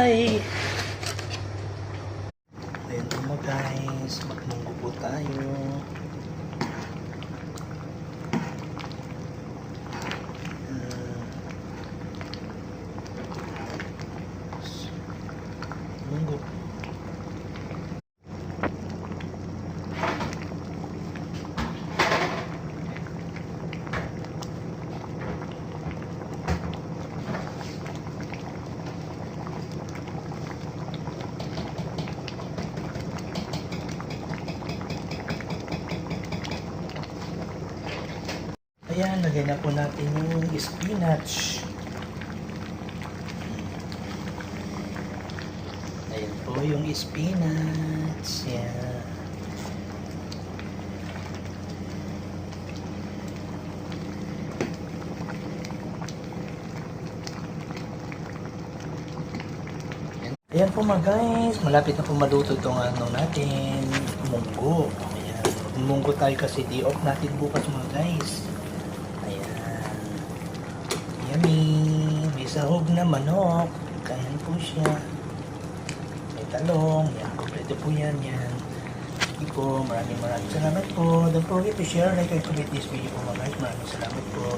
Hi! Ayan po guys, magmunggo po tayo. Munggo. Ayan, lagay na po natin yung spinach. Ayan po yung spinach. Ayan. Ayan po mga guys, malapit na po maluto itong ano natin, munggo. Ayan, munggo tayo kasi day off natin bukas mga guys. Yummy! May sahog na manok. Ayan po siya. May talong. Yan, kompleto po yan. Yan. Sige po. Maraming salamat po. Don't forget to share, like, and comment this video po mga guys. Maraming salamat po.